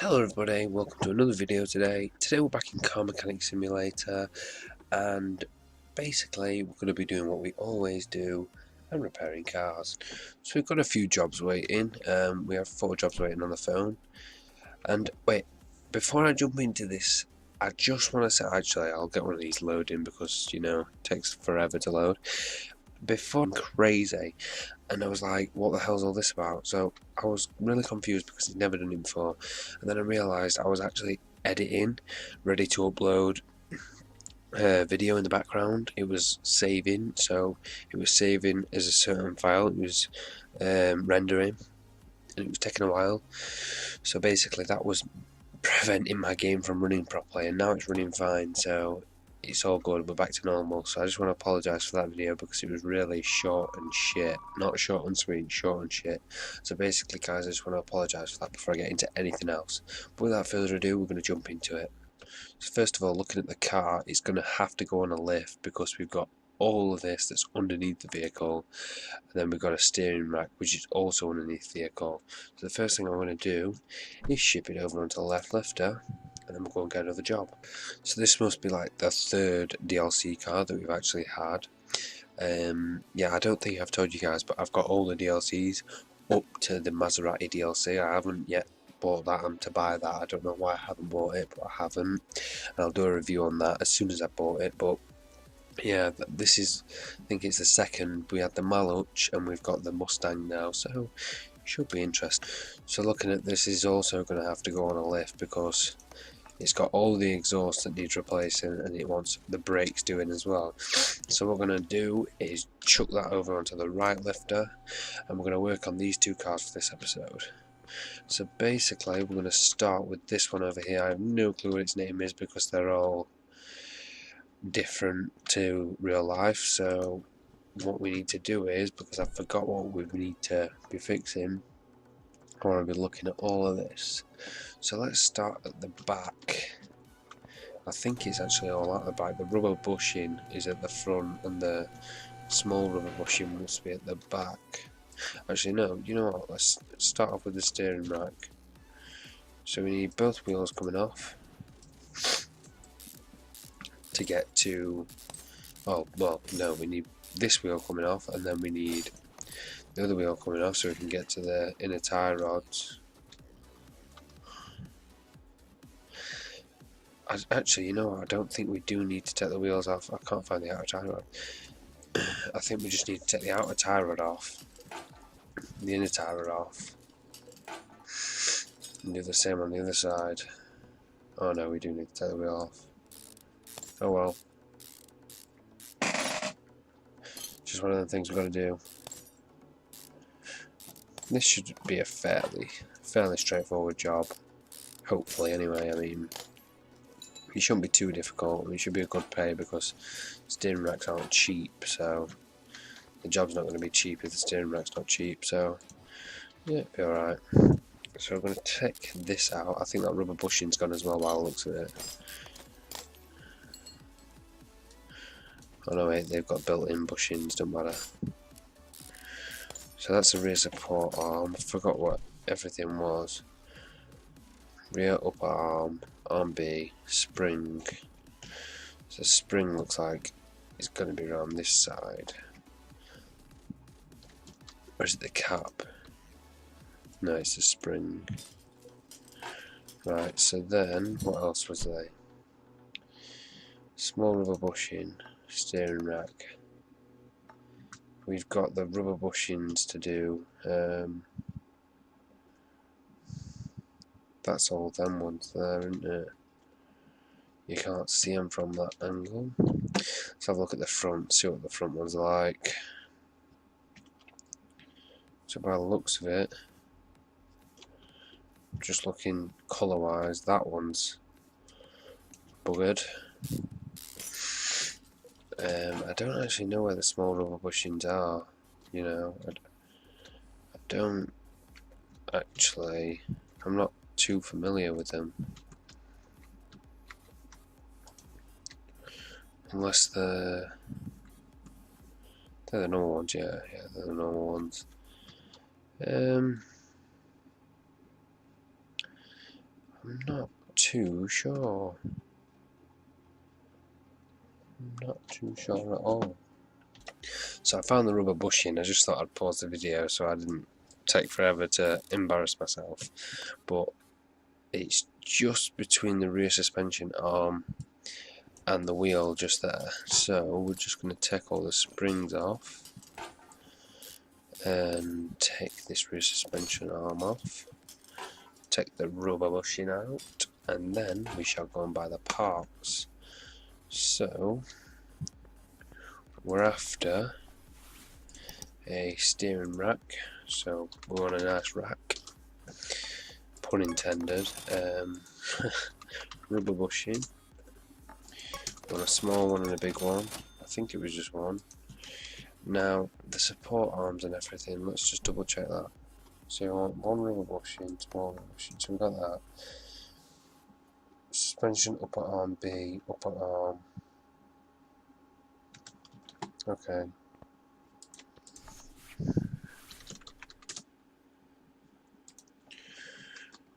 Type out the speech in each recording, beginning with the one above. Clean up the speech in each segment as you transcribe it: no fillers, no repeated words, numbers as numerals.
Hello everybody, welcome to another video today. Today we're back in Car Mechanic Simulator and basically we're going to be doing what we always do and repairing cars. So we've got a few jobs waiting, we have 4 jobs waiting on the phone. And wait, before I jump into this, I just want to say, actually I'll get one of these loading because you know, it takes forever to load. Before I'm crazy, and I was like, what the hell's all this about? So I was really confused because I'd never done it before, and then I realised I was actually editing, ready to upload video in the background. It was saving, so it was saving as a certain file. It was rendering, and it was taking a while. So basically that was preventing my game from running properly, and now it's running fine, so it's all good, we're back to normal. So I just want to apologise for that video because it was really short and shit. Not short and sweet, short and shit. So basically guys, I just want to apologise for that before I get into anything else. But without further ado, we're going to jump into it. So first of all, looking at the car, it's going to have to go on a lift because we've got all of this that's underneath the vehicle, and then we've got a steering rack which is also underneath the vehicle. So the first thing I'm going to do is ship it over onto the left lifter, and then we'll go and get another job. So this must be like the 3rd DLC car that we've actually had. Yeah, I don't think I've told you guys, but I've got all the DLCs up to the Maserati DLC. I haven't yet bought that. I'm to buy that. I don't know why I haven't bought it, but I haven't. And I'll do a review on that as soon as I bought it. But yeah, this is, I think it's the 2nd. We had the Maluch and we've got the Mustang now, so it should be interesting. So looking at this is also going to have to go on a lift because it's got all the exhaust that needs replacing and it wants the brakes doing as well. So what we're going to do is chuck that over onto the right lifter, and we're going to work on these 2 cars for this episode. So basically we're going to start with this one over here. I have no clue what its name is because they're all different to real life. So what we need to do is, because I forgot what we need to be fixing, I want to be looking at all of this. So let's start at the back. I think it's actually all at the back. The rubber bushing is at the front and the small rubber bushing must be at the back. Actually no, you know what, let's start off with the steering rack. So we need both wheels coming off to get to, oh well no, we need this wheel coming off and then we need the other wheel coming off so we can get to the inner tie rods. Actually, you know what, I don't think we do need to take the wheels off. I can't find the outer tie rod. I think we just need to take the outer tie rod off, the inner tie rod off, and do the same on the other side. Oh no, we do need to take the wheel off. Oh well. Just one of the things we've got to do. This should be a fairly straightforward job. Hopefully anyway, I mean, it shouldn't be too difficult. It should be a good pay because steering racks aren't cheap, so the job's not going to be cheap if the steering rack's not cheap, so yeah, it'll be alright. So we're going to take this out. I think that rubber bushing's gone as well by the looks of it. Oh no wait, they've got built-in bushings, don't matter. So that's the rear support arm. I forgot what everything was. Rear upper arm, arm B, spring. So spring looks like it's going to be around this side. Or is it the cap? No, it's the spring. Right, so then, what else was there? Small rubber bushing, steering rack. We've got the rubber bushings to do. That's all them ones there, isn't it? You can't see them from that angle. Let's have a look at the front, see what the front one's like. So by the looks of it, just looking colour wise, that one's buggered. I don't actually know where the small rubber bushings are, you know, I don't actually, I'm not too familiar with them. Unless they're the normal ones, yeah, they're the normal ones. I'm I'm not too sure. I'm not too sure at all. So I found the rubber bushing. I just thought I'd pause the video so I didn't take forever to embarrass myself. But it's just between the rear suspension arm and the wheel, just there. So we're just going to take all the springs off and take this rear suspension arm off, take the rubber bushing out, and then we shall go and buy the parts. So we're after a steering rack, so we want a nice rack, pun intended. Rubber bushing, we want a small one and a big one. I think it was just one. Now the support arms and everything, let's just double check that. So you want one rubber bushing, small rubber bushing, so we've got that. Suspension upper arm B, upper arm. Okay.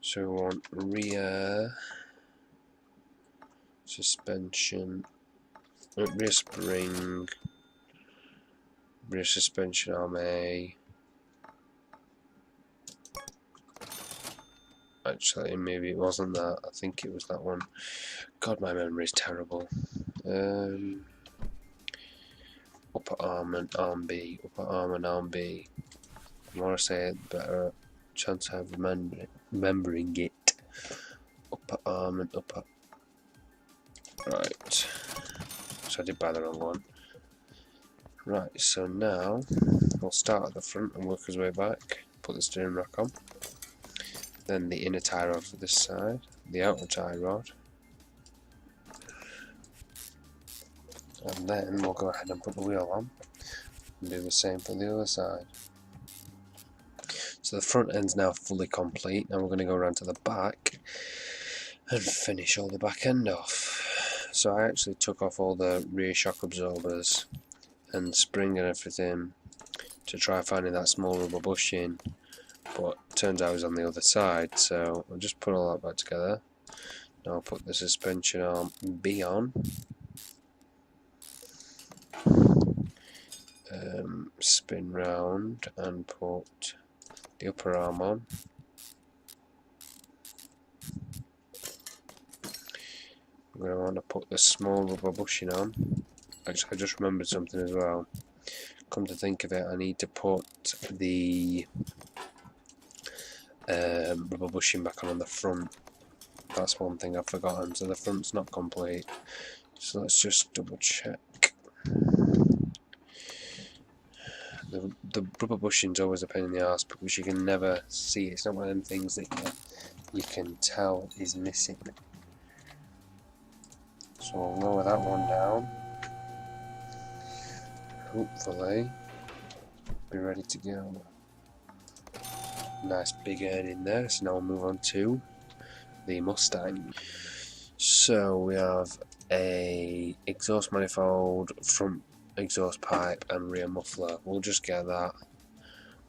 So we want rear suspension, rear spring, rear suspension arm A. Actually, maybe it wasn't that. I think it was that one. God, my memory is terrible. Upper arm and arm B. Upper arm and arm B. The more I say it, the better chance I have remembering it. Upper arm and upper. Right. So I did buy the wrong one. Right, so now we'll start at the front and work his way back. Put the steering rack on. Then the inner tie rod for this side. The outer tie rod. And then we'll go ahead and put the wheel on. And do the same for the other side. So the front end's now fully complete. Now we're going to go around to the back and finish all the back end off. So I actually took off all the rear shock absorbers and spring and everything to try finding that small rubber bushing, but turns out it was on the other side, so I'll just put all that back together. Now I'll put the suspension arm B on, spin round and put the upper arm on. I'm going to want to put the small rubber bushing on. Actually, I just remembered something as well. Come to think of it, I need to put the rubber bushing back on the front. That's one thing I've forgotten, so the front's not complete. So let's just double check. The rubber bushing's always a pain in the arse because you can never see it. It's not one of them things that you can tell is missing. So we'll lower that one down. Hopefully be ready to go. Nice big earn in there. So now we'll move on to the Mustang. So we have a exhaust manifold, front exhaust pipe and rear muffler. We'll just get that.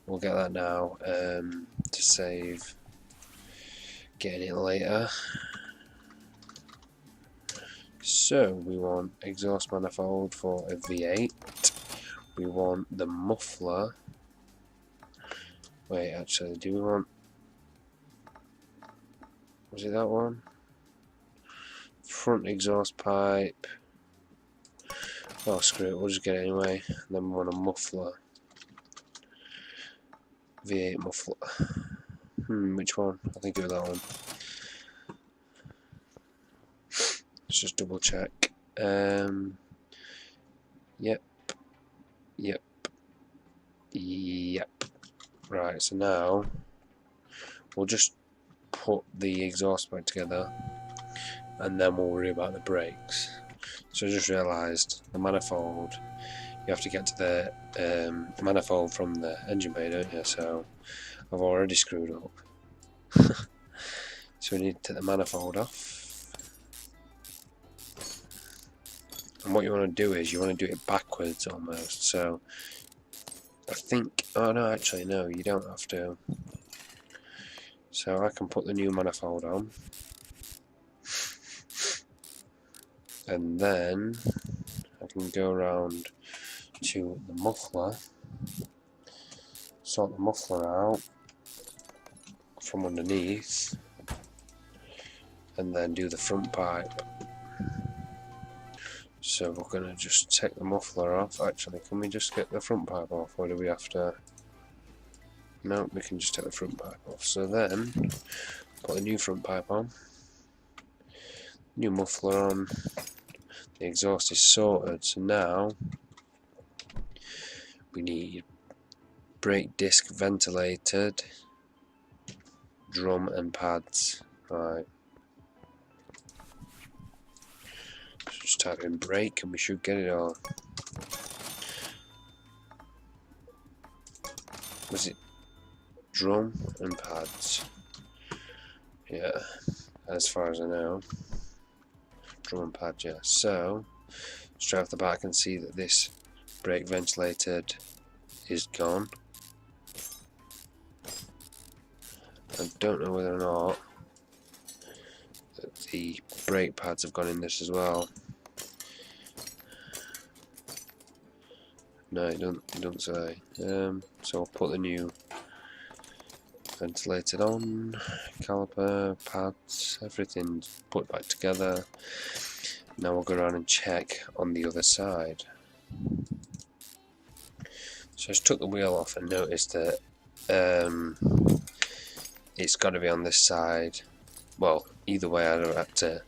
We'll get that now to save getting it later. So we want exhaust manifold for a V8. We want the muffler. Wait, actually, do we want... Was it that one? Front exhaust pipe. Oh, screw it, we'll just get it anyway. And then we want a muffler. V8 muffler. Which one? I think it was that one. Let's just double check. Yep. Right, so now we'll just put the exhaust back together and then we'll worry about the brakes. So I just realised the manifold, you have to get to the manifold from the engine bay, don't you? So I've already screwed up. So we need to take the manifold off. And what you want to do is you want to do it backwards almost. So I think, oh no, actually no, you don't have to. So I can put the new manifold on, and then I can go around to the muffler, sort the muffler out from underneath, and then do the front pipe. So we're going to just take the muffler off. Actually, can we just get the front pipe off, or do we have to? No, we can just take the front pipe off. So then, put the new front pipe on, new muffler on, the exhaust is sorted. So now, we need brake disc ventilated, drum and pads. Right. So just type in brake and we should get it all. Was it drum and pads? Yeah, as far as I know. Drum and pad, yeah. So, straight off the bat I can see that this brake ventilated is gone. I don't know whether or not the brake pads have gone in this as well. No, it don't say. So I'll put the new ventilated on, caliper, pads, everything's put back together. Now we'll go around and check on the other side. So I just took the wheel off and noticed that it's got to be on this side. Well, either way I'd have to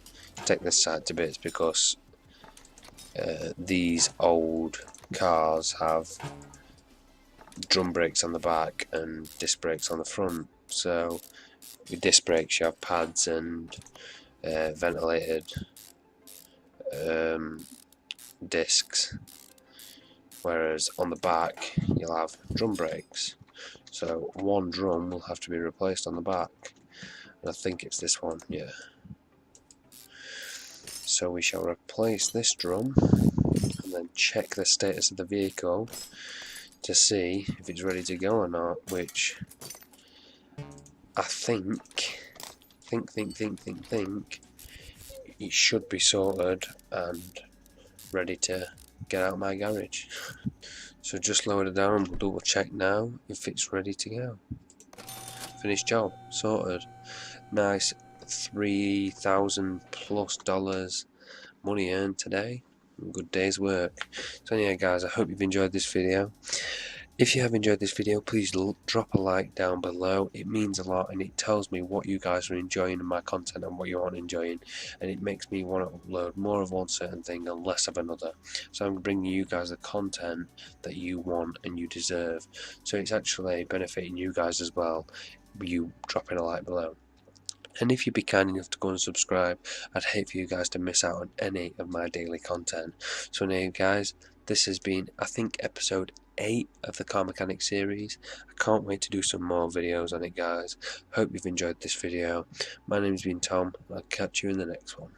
take this side to bits because these old cars have drum brakes on the back and disc brakes on the front. So with disc brakes you have pads and ventilated discs, whereas on the back you'll have drum brakes. So one drum will have to be replaced on the back, and I think it's this one, yeah. So we shall replace this drum and then check the status of the vehicle to see if it's ready to go or not, which I think it should be sorted and ready to get out of my garage. So just lower it down and we'll double check now if it's ready to go. Finished job, sorted. Nice $3,000+ money earned today. Good day's work. So anyway guys, I hope you've enjoyed this video. If you have enjoyed this video, please drop a like down below. It means a lot and it tells me what you guys are enjoying in my content and what you aren't enjoying, and it makes me want to upload more of one certain thing and less of another. So I'm bringing you guys the content that you want and you deserve. So it's actually benefiting you guys as well, you dropping a like below. And if you'd be kind enough to go and subscribe, I'd hate for you guys to miss out on any of my daily content. So anyway guys, this has been, I think, episode 8 of the Car Mechanic series. I can't wait to do some more videos on it guys. Hope you've enjoyed this video. My name's been Tom, and I'll catch you in the next one.